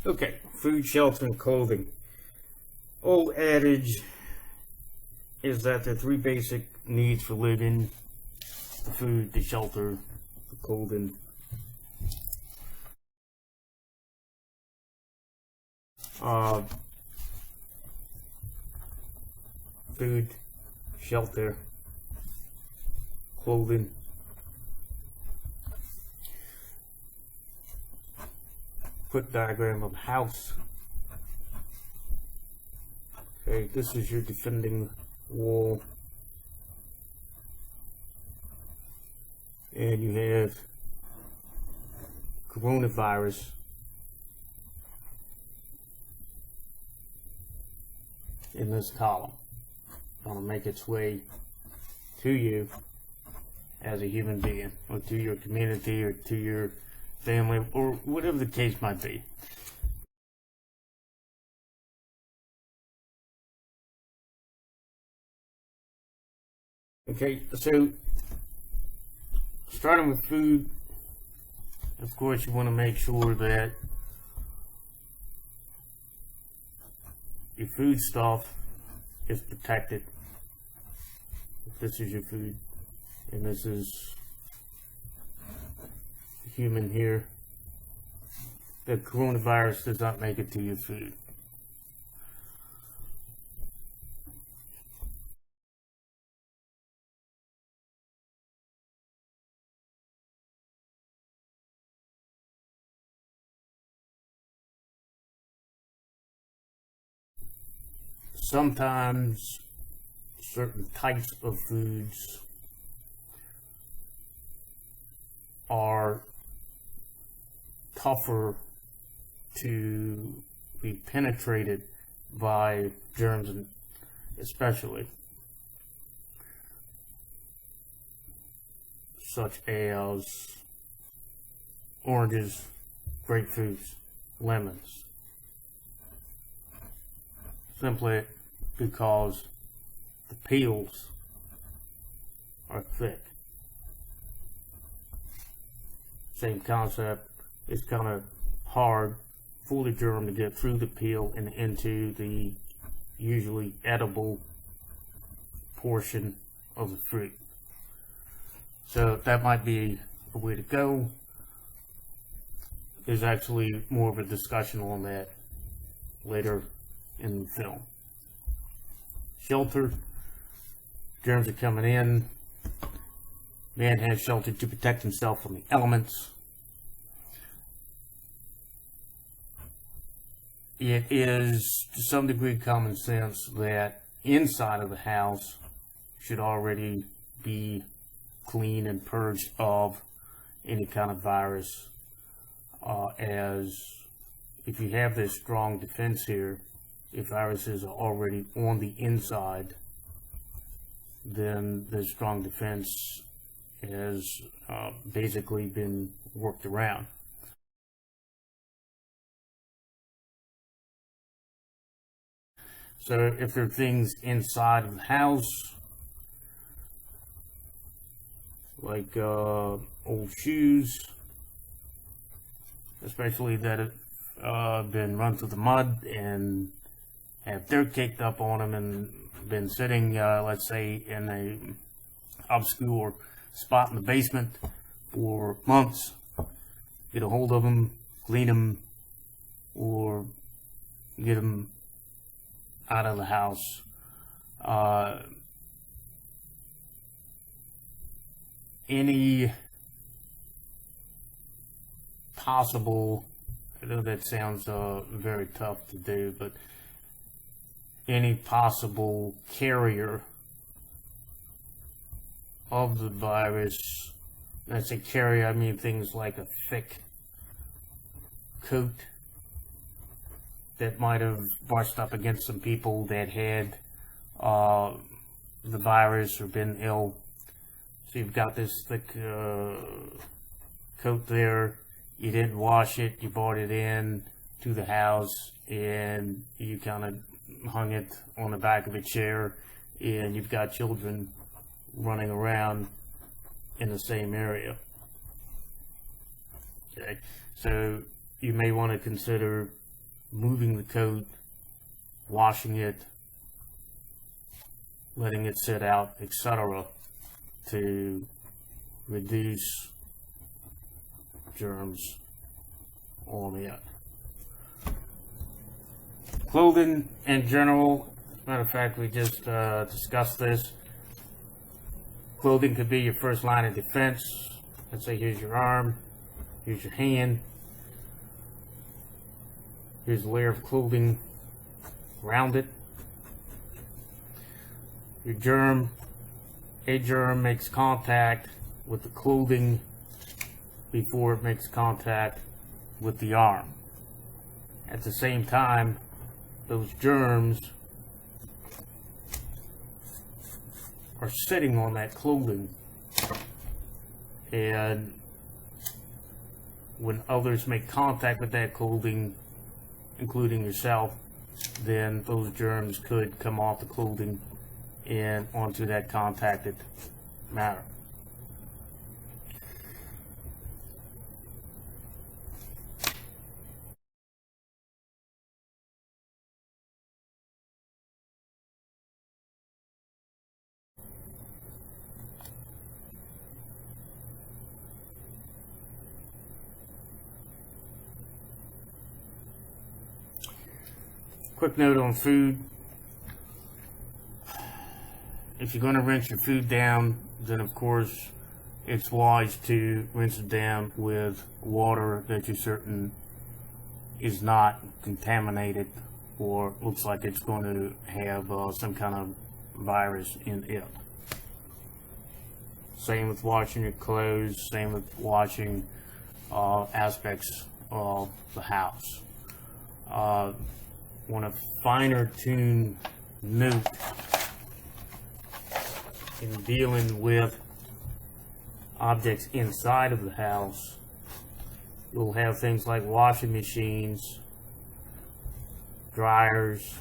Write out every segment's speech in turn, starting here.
Okay, food, shelter, and clothing. Old adage is that the three basic needs for living: the food, the shelter, the clothing. Food, shelter, clothing. Quick diagram of house. Okay, this is your defending wall. And you have coronavirus in this column. Going to make its way to you as a human being, or to your community, or to your family, or whatever the case might be. Okay, so starting with food, of course you want to make sure that your food stuff is protected. If this is your food, and this is human here, the coronavirus does not make it to your food. Sometimes certain types of foods are tougher to be penetrated by germs, especially such as oranges, grapefruits, lemons, simply because the peels are thick. Same concept. It's kind of hard for the germ to get through the peel and into the usually edible portion of the fruit. So that might be a way to go. There's actually more of a discussion on that later in the film. Shelter. Germs are coming in. Man has shelter to protect himself from the elements. It is to some degree common sense that inside of the house should already be clean and purged of any kind of virus, as if you have this strong defense here, if viruses are already on the inside, then the strong defense has basically been worked around. So if there are things inside of the house, like old shoes, especially that have been run through the mud and have dirt caked up on them and been sitting, let's say, in a obscure spot in the basement for months, get a hold of them, clean them, or get them out of the house. Any possible, I know that sounds very tough to do, but any possible carrier of the virus, when I say carrier, I mean things like a thick coat that might have brushed up against some people that had the virus or been ill. So you've got this thick coat there, you didn't wash it, you brought it in to the house, and you kind of hung it on the back of a chair, and you've got children running around in the same area. Okay, so you may want to consider moving the coat, washing it, letting it sit out, etc., to reduce germs on it. Clothing in general, as a matter of fact, we just discussed this. Clothing could be your first line of defense. Let's say here's your arm, here's your hand, here's a layer of clothing around it. Your germ, a germ makes contact with the clothing before it makes contact with the arm. At the same time, those germs are sitting on that clothing, and when others make contact with that clothing, including yourself, then those germs could come off the clothing and onto that contacted matter. Quick note on food. If you're going to rinse your food down, then of course it's wise to rinse it down with water that you're certain is not contaminated or looks like it's going to have some kind of virus in it. Same with washing your clothes, same with washing aspects of the house. On a finer tuned note, in dealing with objects inside of the house, you'll have things like washing machines, dryers,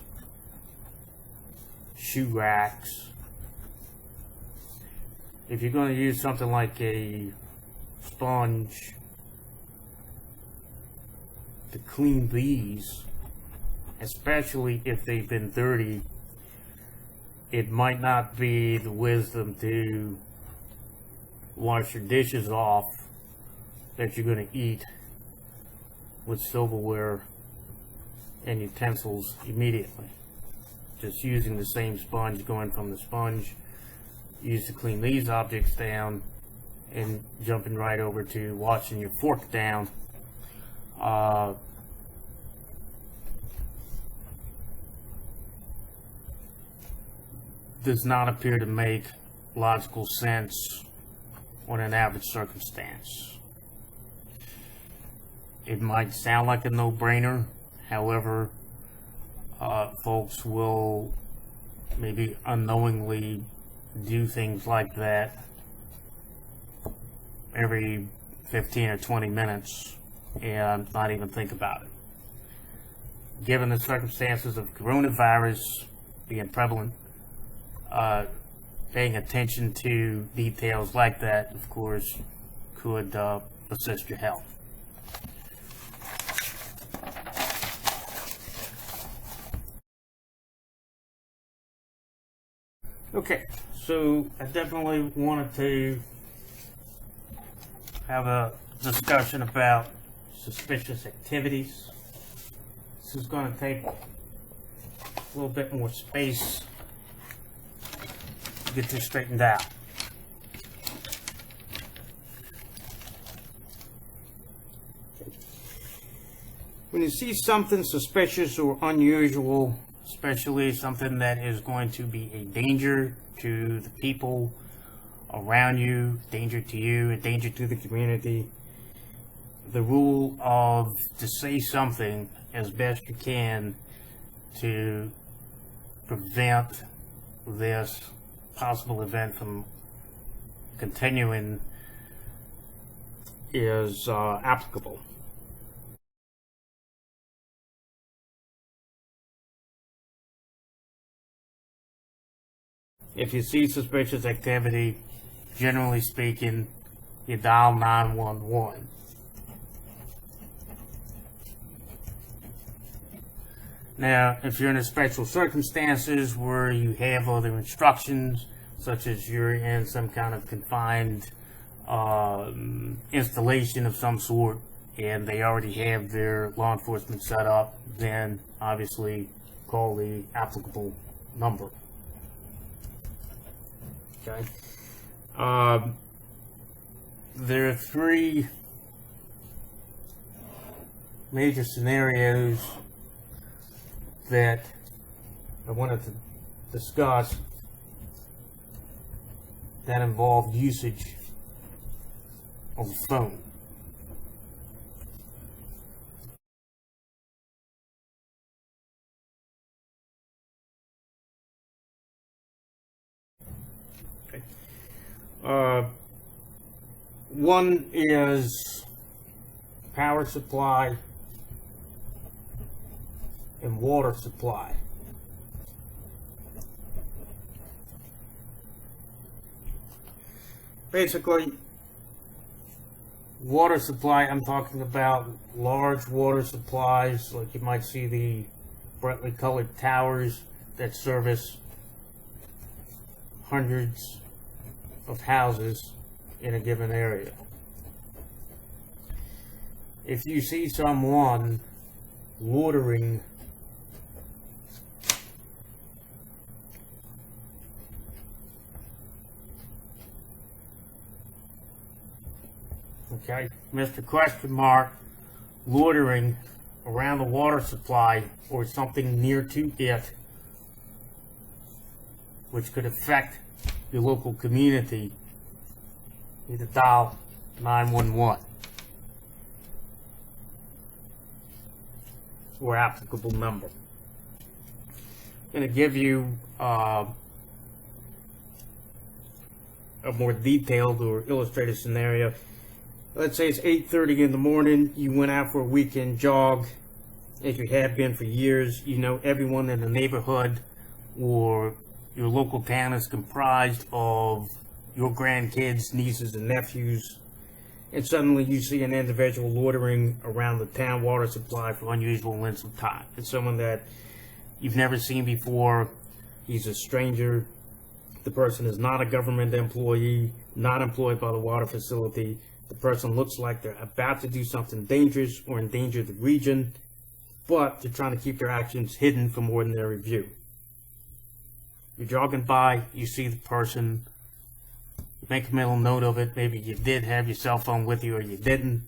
shoe racks. If you're going to use something like a sponge to clean these, especially if they've been dirty, it might not be the wisdom to wash your dishes off that you're going to eat with silverware and utensils immediately. Just using the same sponge, going from the sponge used to clean these objects down and jumping right over to washing your fork down. Does not appear to make logical sense on an average circumstance. It might sound like a no-brainer, however, folks will maybe unknowingly do things like that every 15 or 20 minutes and not even think about it. Given the circumstances of coronavirus being prevalent, paying attention to details like that, of course, could assist your health. Okay, so I definitely wanted to have a discussion about suspicious activities. This is going to take a little bit more space to get this straightened out. When you see something suspicious or unusual, especially something that is going to be a danger to the people around you, danger to you, a danger to the community, the rule of to say something as best you can to prevent this possible event from continuing is applicable. If you see suspicious activity, generally speaking, you dial 911. Now, if you're in a special circumstances where you have other instructions, such as you're in some kind of confined installation of some sort, and they already have their law enforcement set up, then obviously call the applicable number. Okay. There are three major scenarios that I wanted to discuss that involve usage of the phone. Okay. One is power supply and water supply. Basically, water supply, I'm talking about large water supplies, like you might see the brightly colored towers that service hundreds of houses in a given area. If you see someone watering Mr. Question Mark loitering around the water supply or something near to it, which could affect your local community, you need to dial 911 or applicable number. I'm going to give you a more detailed or illustrated scenario. Let's say it's 8:30 in the morning, you went out for a weekend jog, as you have been for years. You know everyone in the neighborhood or your local town is comprised of your grandkids, nieces, and nephews, and suddenly you see an individual loitering around the town water supply for unusual lengths of time. It's someone that you've never seen before. He's a stranger. The person is not a government employee, not employed by the water facility. The person looks like they're about to do something dangerous or endanger the region, but they're trying to keep their actions hidden from ordinary view. You're jogging by, you see the person, make a mental note of it. Maybe you did have your cell phone with you or you didn't.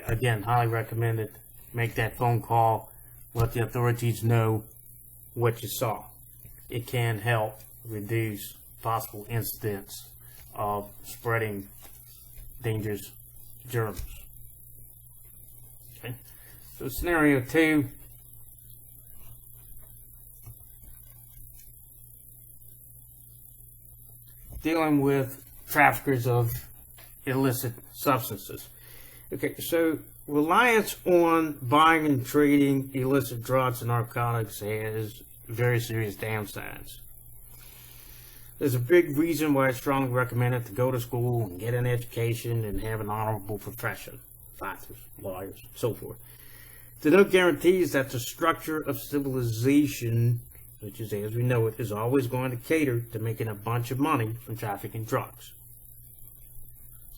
Again, highly recommend it. Make that phone call, let the authorities know what you saw. It can help reduce possible incidents of spreading dangerous germs. Okay. So scenario 2, dealing with traffickers of illicit substances. Okay, so reliance on buying and trading illicit drugs and narcotics has very serious downsides. There's a big reason why I strongly recommend it to go to school and get an education and have an honorable profession. Doctors, lawyers, so forth. There are no guarantees that the structure of civilization, which is as we know it, is always going to cater to making a bunch of money from trafficking drugs.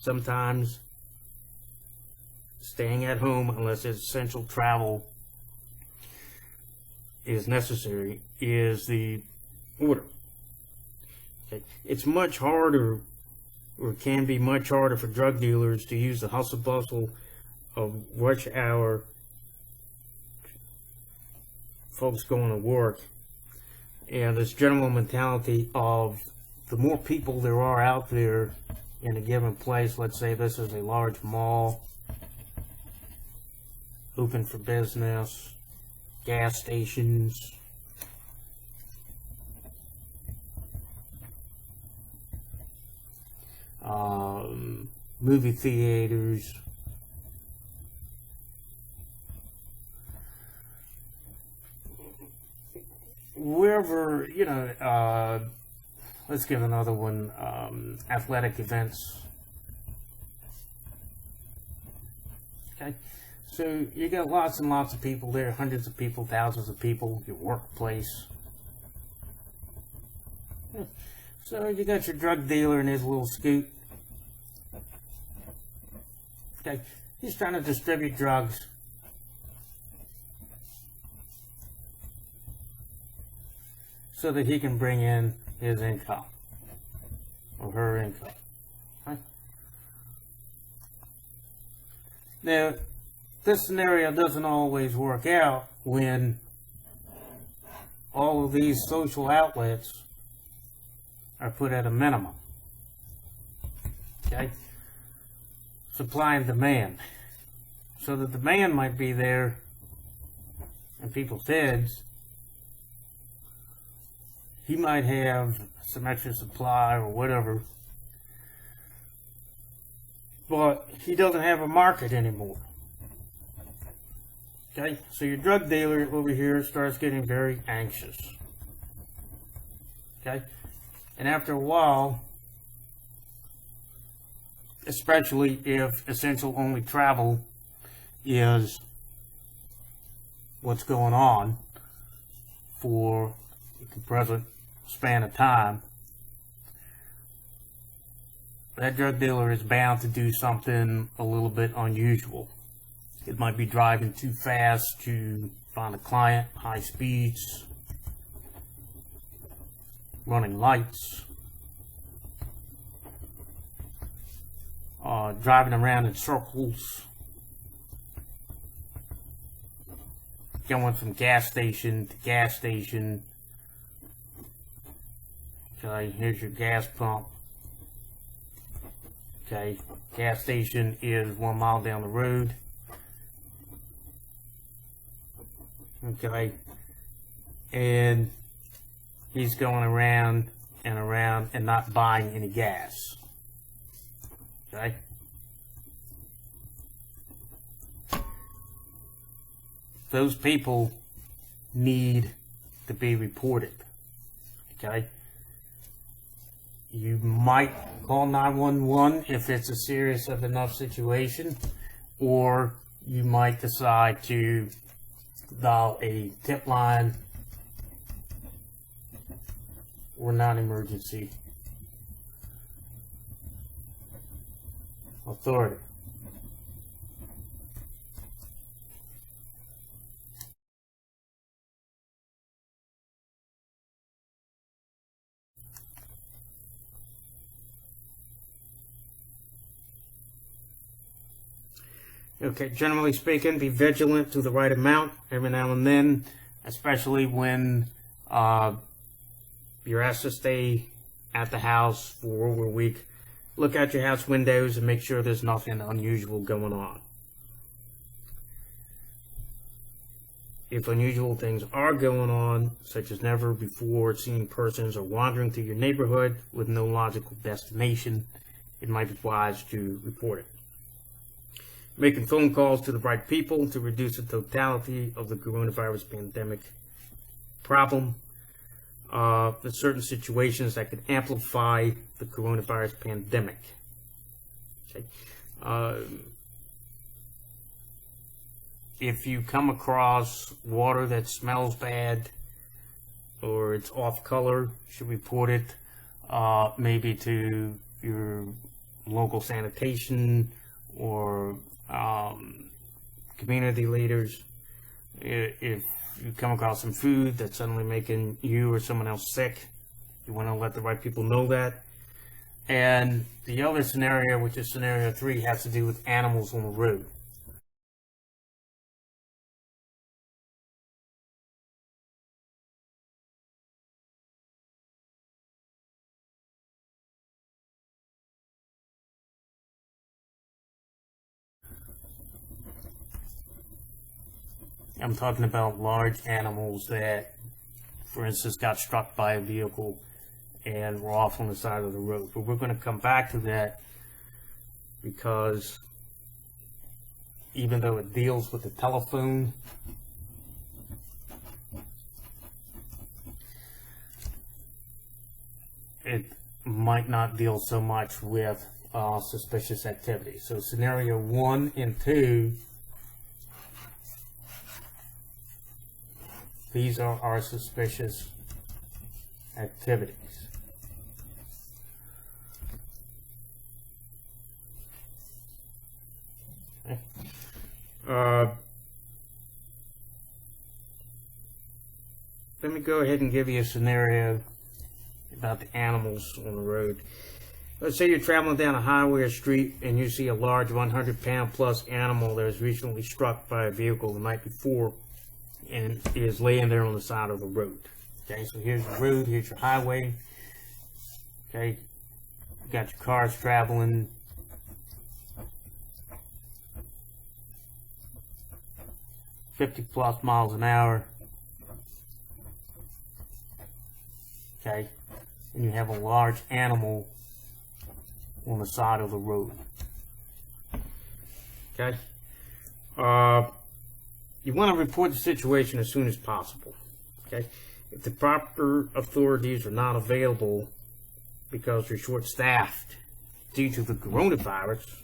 Sometimes staying at home, unless essential travel is necessary, is the order. It's much harder, or can be much harder, for drug dealers to use the hustle bustle of rush hour, folks going to work, and this general mentality of the more people there are out there in a given place. Let's say this is a large mall, open for business, gas stations, movie theaters, wherever, you know, let's give another one, athletic events. Okay, So you got lots and lots of people there, hundreds of people, thousands of people, your workplace. So you got your drug dealer in his little scoot. Okay, he's trying to distribute drugs. So that he can bring in his income or her income. Right? Now, this scenario doesn't always work out when all of these social outlets are put at a minimum. Okay? Supply and demand. So the demand might be there in people's heads. He might have some extra supply or whatever, but he doesn't have a market anymore. Okay, so your drug dealer over here starts getting very anxious. Okay, and after a while, especially if essential only travel is what's going on for the present span of time, that drug dealer is bound to do something a little bit unusual. It might be driving too fast to find a client, high speeds, running lights, driving around in circles, going from gas station to gas station. Okay, here's your gas pump. Okay, gas station is 1 mile down the road. Okay, and he's going around and around and not buying any gas. Okay, those people need to be reported. Okay, you might call 911 if it's a serious enough situation, or you might decide to dial a tip line or non-emergency authority. Okay, generally speaking, be vigilant to the right amount every now and then, especially when you're asked to stay at the house for over a week. Look out your house windows and make sure there's nothing unusual going on. If unusual things are going on, such as never before seen persons or wandering through your neighborhood with no logical destination, it might be wise to report it. Making phone calls to the right people to reduce the totality of the coronavirus pandemic problem. There's certain situations that could amplify the coronavirus pandemic. Okay. If you come across water that smells bad or it's off color, you should report it maybe to your local sanitation or community leaders. If you come across some food that's suddenly making you or someone else sick, you want to let the right people know that. And the other scenario, which is scenario 3, has to do with animals on the road. I'm talking about large animals that, for instance, got struck by a vehicle and were off on the side of the road. But we're going to come back to that because even though it deals with the telephone, it might not deal so much with suspicious activity. So scenario 1 and 2 these are our suspicious activities. Okay. Let me go ahead and give you a scenario about the animals on the road. Let's say you're traveling down a highway or street and you see a large 100-pound plus animal that was recently struck by a vehicle the night before and is laying there on the side of the road. Okay, so here's the road, here's your highway. Okay, you got your cars traveling. +50 miles an hour. Okay, and you have a large animal on the side of the road. Okay, you want to report the situation as soon as possible. Okay, if the proper authorities are not available because you're short-staffed due to the coronavirus,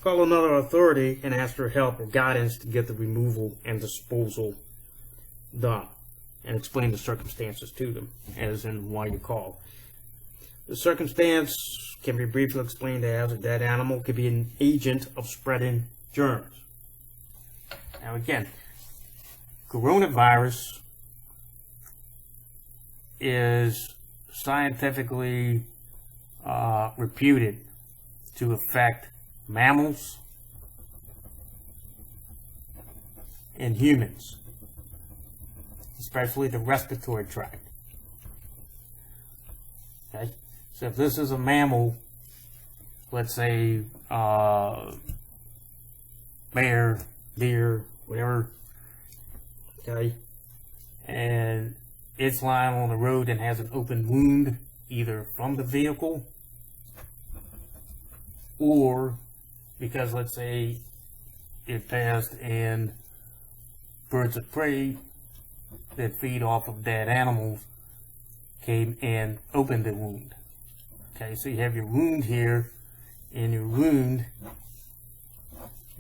call another authority and ask for help or guidance to get the removal and disposal done, and explain the circumstances to them, as in why you call. The circumstance can be briefly explained as a dead animal could be an agent of spreading germs. Now again, coronavirus is scientifically reputed to affect mammals and humans, especially the respiratory tract. Okay, so if this is a mammal, let's say bear, deer, whatever, okay, and it's lying on the road and has an open wound either from the vehicle or because, let's say, it passed and birds of prey that feed off of dead animals came and opened the wound. Okay, so you have your wound here, and your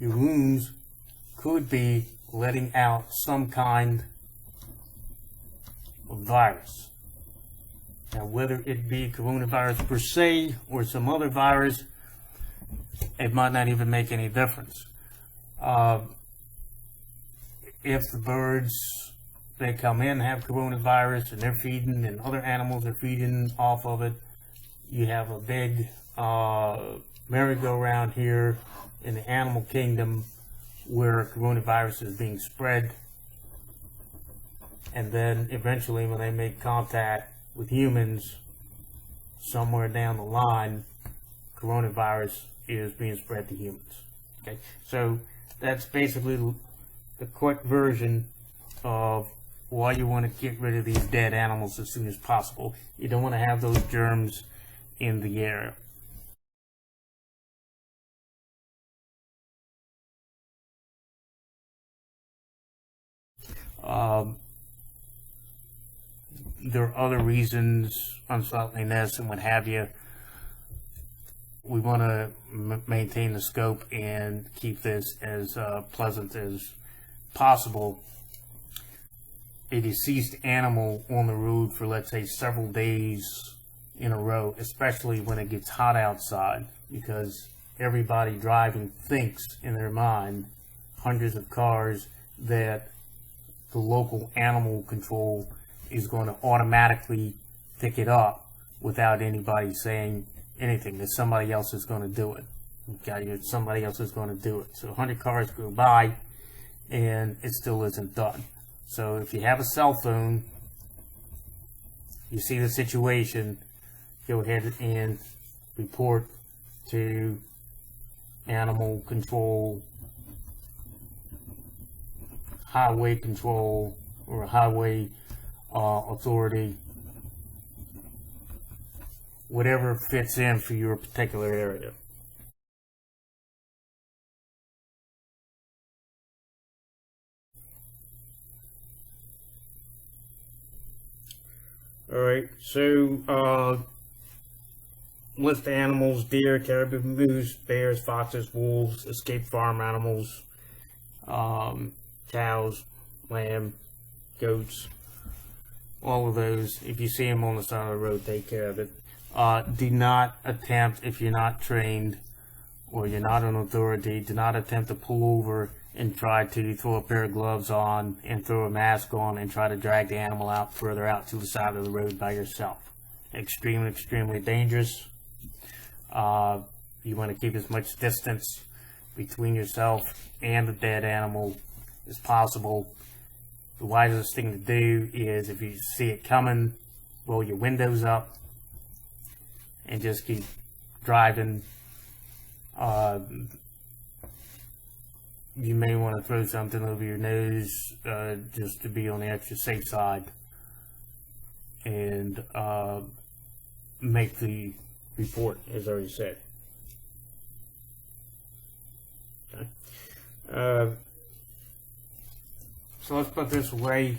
wounds could be letting out some kind of virus. Now, whether it be coronavirus per se or some other virus, it might not even make any difference. If the birds that come in have coronavirus and they're feeding and other animals are feeding off of it, you have a big merry-go-round here in the animal kingdom where coronavirus is being spread, and then eventually when they make contact with humans somewhere down the line, coronavirus is being spread to humans. Okay, so that's basically the quick version of why you want to get rid of these dead animals as soon as possible. You don't want to have those germs in the air. There are other reasons, unsightliness and what have you. We want to maintain the scope and keep this as pleasant as possible. A deceased animal on the road for, let's say, several days in a row, especially when it gets hot outside, because everybody driving thinks in their mind, hundreds of cars, that the local animal control is going to automatically pick it up without anybody saying anything, that somebody else is going to do it. Okay, somebody else is going to do it. So 100 cars go by and it still isn't done. So if you have a cell phone, you see the situation, go ahead and report to animal control, highway control, or a highway authority, whatever fits in for your particular area. Alright, so list animals: deer, caribou, moose, bears, foxes, wolves, escaped farm animals, cows, lamb, goats, all of those. If you see them on the side of the road, take care of it. Do not attempt, if you're not trained or you're not an authority, do not attempt to pull over and try to throw a pair of gloves on and throw a mask on and try to drag the animal out further out to the side of the road by yourself. Extremely, extremely dangerous. You want to keep as much distance between yourself and the dead animal as possible. The wisest thing to do is, if you see it coming, roll your windows up and just keep driving. You may want to throw something over your nose just to be on the extra safe side, and make the report, as already said. Okay. So let's put this away.